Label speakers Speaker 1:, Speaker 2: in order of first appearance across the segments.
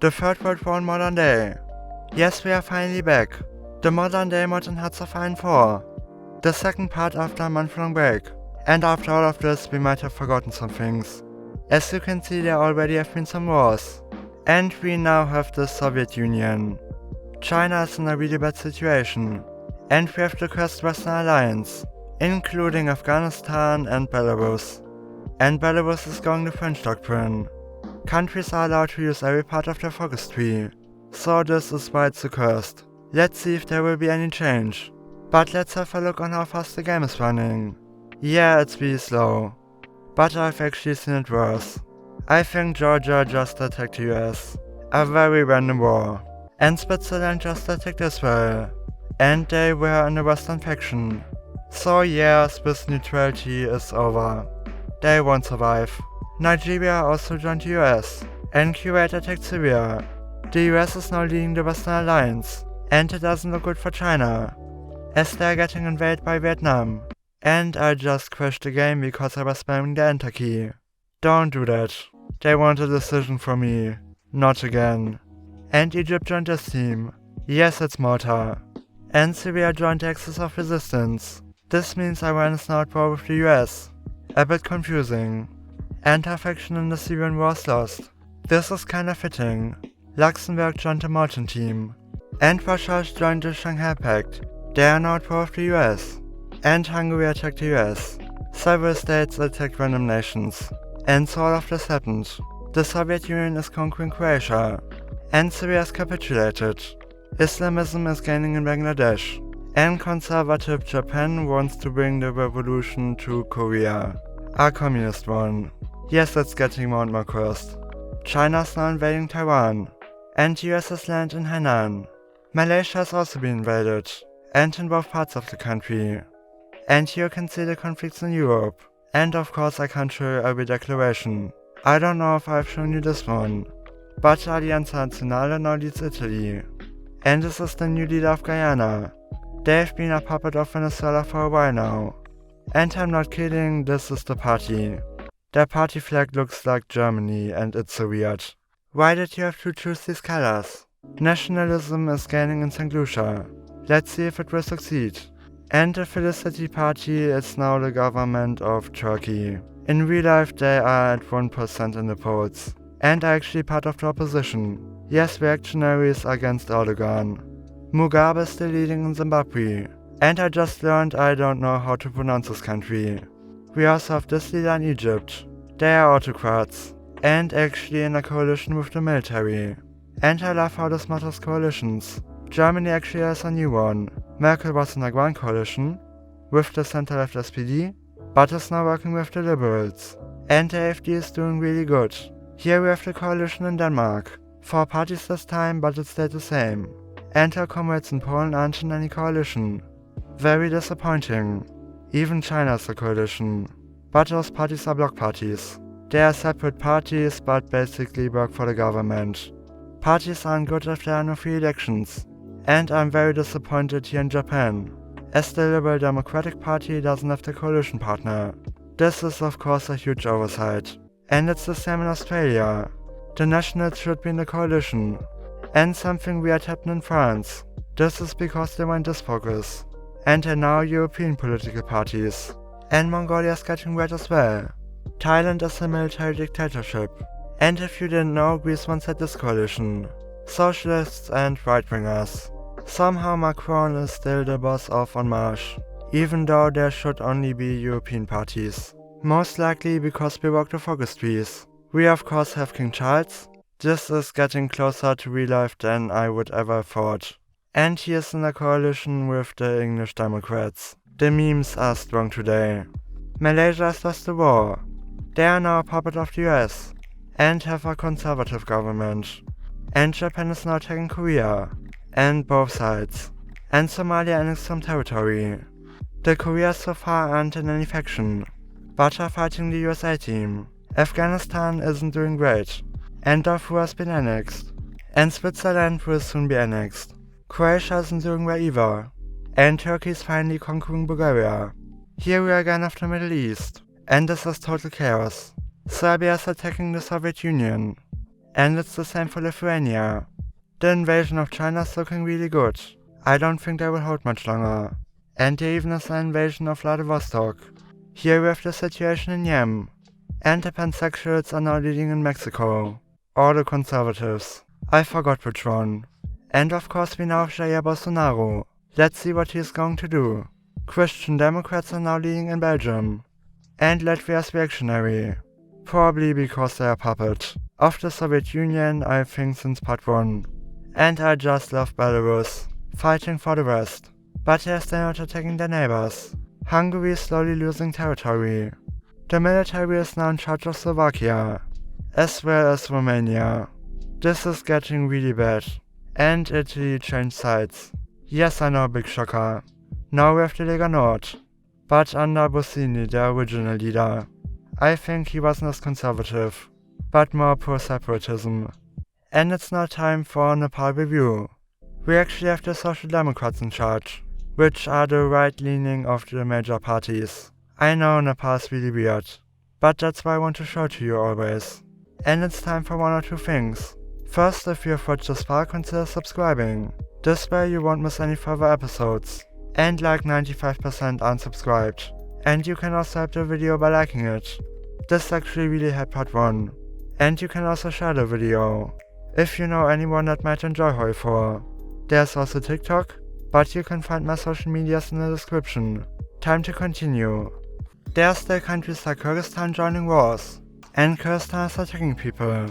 Speaker 1: The third World War in modern day. Yes, we are finally back. The modern day mod in Hearts of Iron 4. The second part after a month-long break. And after all of this, we might have forgotten some things. As you can see, there already have been some wars. And we now have the Soviet Union. China is in a really bad situation. And we have the cursed Western Alliance, including Afghanistan and Belarus. And Belarus is going the French doctrine. Countries are allowed to use every part of their focus tree. So this is why it's cursed. Let's see if there will be any change. But let's have a look on how fast the game is running. Yeah, it's really slow. But I've actually seen it worse. I think Georgia just attacked the US. A very random war. And Switzerland just attacked Israel. And they were in the Western faction. So yeah, Swiss neutrality is over. They won't survive. Nigeria also joined the US. And Kuwait attacked Syria. The US is now leading the Western Alliance. And it doesn't look good for China, as they're getting invaded by Vietnam. And I just crashed the game because I was spamming the enter key. Don't do that. They want a decision from me. Not again. And Egypt joined this team. Yes, it's Malta. And Syria joined the Axis of Resistance. This means Iran is now at war with the US. A bit confusing. And our faction in the Syrian war is lost. This is kinda fitting. Luxembourg joined the Maltan team. And Russia has joined the Shanghai Pact. They are now at war with the US. And Hungary attacked the US. Several states attacked random nations. And so all of this happened. The Soviet Union is conquering Croatia. And Syria has capitulated. Islamism is gaining in Bangladesh. And conservative Japan wants to bring the revolution to Korea. A communist one. Yes, it's getting more and more cursed. China's now invading Taiwan. And the US has landed in Hainan. Malaysia has also been invaded, and in both parts of the country. And here you can see the conflicts in Europe. And of course I can't show you every declaration. I don't know if I've shown you this one. But Alleanza Nazionale now leads Italy. And this is the new leader of Guyana. They've been a puppet of Venezuela for a while now. And I'm not kidding, this is the party. Their party flag looks like Germany, and it's so weird. Why did you have to choose these colors? Nationalism is gaining in St. Lucia. Let's see if it will succeed. And the Felicity Party is now the government of Turkey. In real life they are at 1% in the polls. And are actually part of the opposition. Yes, reactionaries against Erdogan. Mugabe is still leading in Zimbabwe. And I just learned I don't know how to pronounce this country. We also have this leader in Egypt. They are autocrats. And actually in a coalition with the military. And I love how this matters coalitions. Germany actually has a new one. Merkel was in a grand coalition with the center-left SPD, but is now working with the Liberals. And the AfD is doing really good. Here we have the coalition in Denmark. 4 parties this time, but it stayed the same. And our comrades in Poland aren't in any coalition. Very disappointing. Even China is a coalition. But those parties are bloc parties. They are separate parties, but basically work for the government. Parties aren't good if there are no free elections. And I'm very disappointed here in Japan, as the Liberal Democratic Party doesn't have the coalition partner. This is of course a huge oversight. And it's the same in Australia. The Nationals should be in the coalition. And something weird happened in France. This is because they went disfocus. And they're now European political parties. And Mongolia is getting red as well. Thailand is a military dictatorship. And if you didn't know, Greece once had this coalition. Socialists and right-wingers. Somehow Macron is still the boss of En Marche, even though there should only be European parties. Most likely because we broke the focus trees. We of course have King Charles. This is getting closer to real life than I would ever thought. And he is in a coalition with the English Democrats. The memes are strong today. Malaysia has lost the war. They are now a puppet of the US. And have a conservative government. And Japan is now attacking Korea. And both sides. And Somalia annexed some territory. The Koreas so far aren't in any faction, but are fighting the USA team. Afghanistan isn't doing great. And Darfur has been annexed. And Switzerland will soon be annexed. Croatia isn't doing well either. And Turkey is finally conquering Bulgaria. Here we are again of the Middle East. And this is total chaos. Serbia is attacking the Soviet Union. And it's the same for Lithuania. The invasion of China is looking really good. I don't think they will hold much longer. And there even is an invasion of Vladivostok. Here we have the situation in Yemen. And the pansexuals are now leading in Mexico. Or the conservatives. I forgot which one. And of course we now have Jair Bolsonaro. Let's see what he is going to do. Christian Democrats are now leading in Belgium. And Latvia is reactionary. Probably because they are a puppet of the Soviet Union, I think, since part 1. And I just love Belarus, fighting for the West. But yes, they're not attacking their neighbors. Hungary is slowly losing territory. The military is now in charge of Slovakia, as well as Romania. This is getting really bad. And Italy changed sides. Yes, I know, big shocker. Now we have the Lega Nord. But under Bossini, the original leader. I think he wasn't as conservative, but more pro-separatism. And it's now time for Nepal review. We actually have the Social Democrats in charge, which are the right-leaning of the major parties. I know Nepal's really weird, but that's why I want to show to you always. And it's time for one or two things. First, if you have watched this far, consider subscribing. This way you won't miss any further episodes. And like 95% unsubscribed. And you can also help the video by liking it. This actually really helped part 1. And you can also share the video, if you know anyone that might enjoy Hoi 4. There's also TikTok, but you can find my social medias in the description. Time to continue. There are still countries like Kyrgyzstan joining wars, and Kyrgyzstan is attacking people.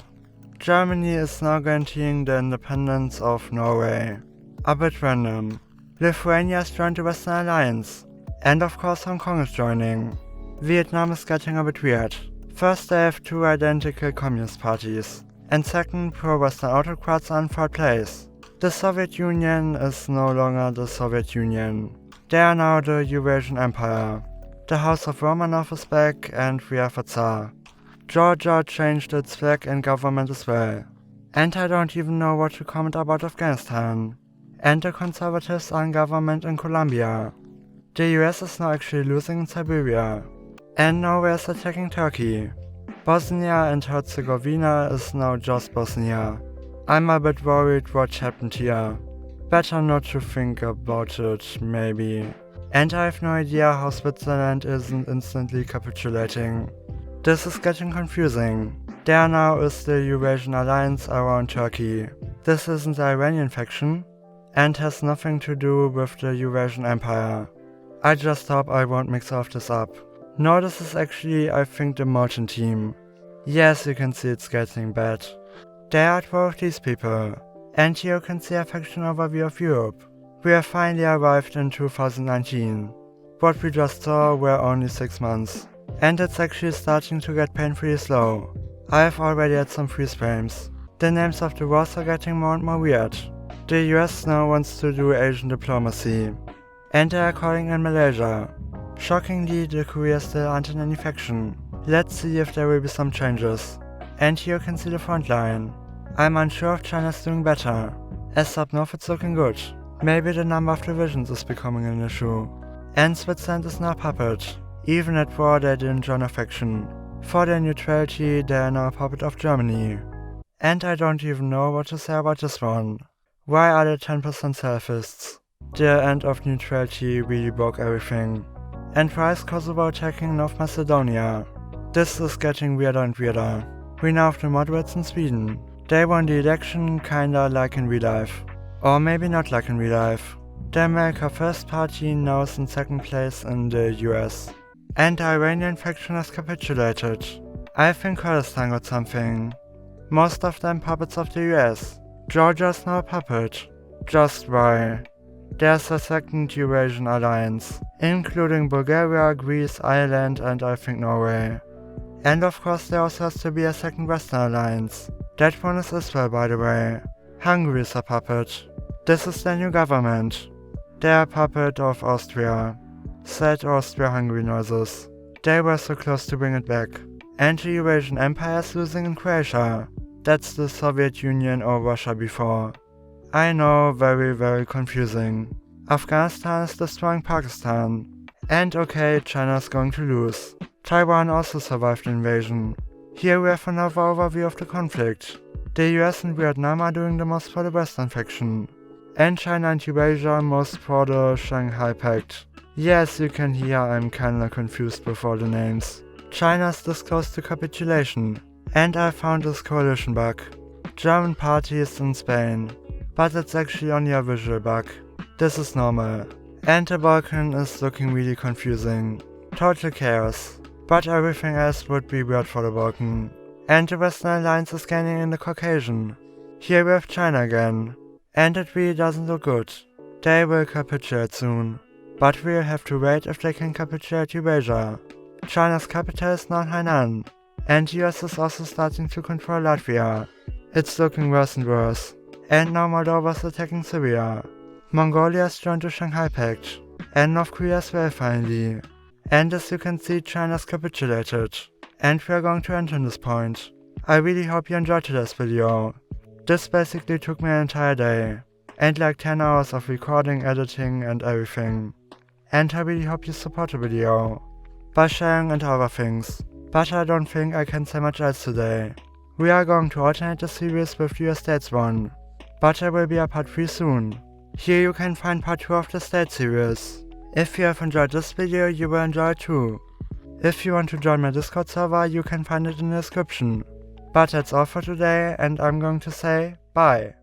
Speaker 1: Germany is now guaranteeing the independence of Norway. A bit random. Lithuania has joined the Western Alliance, and of course Hong Kong is joining. Vietnam is getting a bit weird. First, they have two identical communist parties, and second, pro-Western autocrats are in third place. The Soviet Union is no longer the Soviet Union. They are now the Eurasian Empire. The House of Romanov is back, and we have a Tsar. Georgia changed its flag and government as well. And I don't even know what to comment about Afghanistan. And the conservatives are in government in Colombia. The US is now actually losing in Siberia. And Norway is attacking Turkey. Bosnia and Herzegovina is now just Bosnia. I'm a bit worried what happened here. Better not to think about it, maybe. And I have no idea how Switzerland isn't instantly capitulating. This is getting confusing. There now is the Eurasian Alliance around Turkey. This isn't the Iranian faction, and has nothing to do with the Eurasian Empire. I just hope I won't mix all of this up. No, this is actually, I think, the Molten team. Yes, you can see it's getting bad. They are 12 of these people. And here you can see a faction overview of Europe. We have finally arrived in 2019. What we just saw were only 6 months. And it's actually starting to get painfully slow. I have already had some freeze frames. The names of the wars are getting more and more weird. The US now wants to do Asian diplomacy. And they are calling in Malaysia. Shockingly, the Korea still aren't in any faction. Let's see if there will be some changes. And here you can see the front line. I'm unsure if China's doing better. As up north it's looking good. Maybe the number of divisions is becoming an issue. And Switzerland is now a puppet. Even at war they didn't join a faction. For their neutrality they are now a puppet of Germany. And I don't even know what to say about this one. Why are they 10% selfists? The end of neutrality really broke everything. And why is Kosovo attacking North Macedonia? This is getting weirder and weirder. We now have the moderates in Sweden. They won the election kinda like in real life. Or maybe not like in real life. The America First party now is in second place in the US. And the Iranian faction has capitulated. I think Kurdistan got something. Most of them puppets of the US. Georgia is now a puppet. Just why? There's a second Eurasian alliance, including Bulgaria, Greece, Ireland and I think Norway. And of course there also has to be a second Western alliance. That one is Israel, by the way. Hungary is a puppet. This is their new government. They are a puppet of Austria. Sad Austria-Hungary noises. They were so close to bring it back. And the Eurasian Empire is losing in Croatia. That's the Soviet Union or Russia before. I know, very, very confusing. Afghanistan is destroying Pakistan. And okay, China is going to lose. Taiwan also survived the invasion. Here we have another overview of the conflict. The US and Vietnam are doing the most for the Western faction, and China and Eurasia most for the Shanghai Pact. Yes, you can hear I'm kinda confused with all the names. China's this close to capitulation, and I found this coalition bug. German parties in Spain, but it's actually only a visual bug. This is normal. And the Balkan is looking really confusing. Total chaos. But everything else would be weird for the Balkan. And the Western Alliance is gaining in the Caucasian. Here we have China again. And it really doesn't look good. They will capitulate soon. But we'll have to wait if they can capitulate Eurasia. China's capital is now Hainan. And the US is also starting to control Latvia. It's looking worse and worse. And now Moldova is attacking Syria. Mongolia has joined the Shanghai Pact. And North Korea as well finally. And as you can see, China's capitulated. And we are going to end on this point. I really hope you enjoyed today's video. This basically took me an entire day. And like 10 hours of recording, editing and everything. And I really hope you support the video. By sharing and other things. But I don't think I can say much else today. We are going to alternate the series with the US States one. But there will be a part 3 soon. Here you can find part 2 of the State series. If you have enjoyed this video, you will enjoy it too. If you want to join my Discord server, you can find it in the description. But that's all for today, and I'm going to say bye.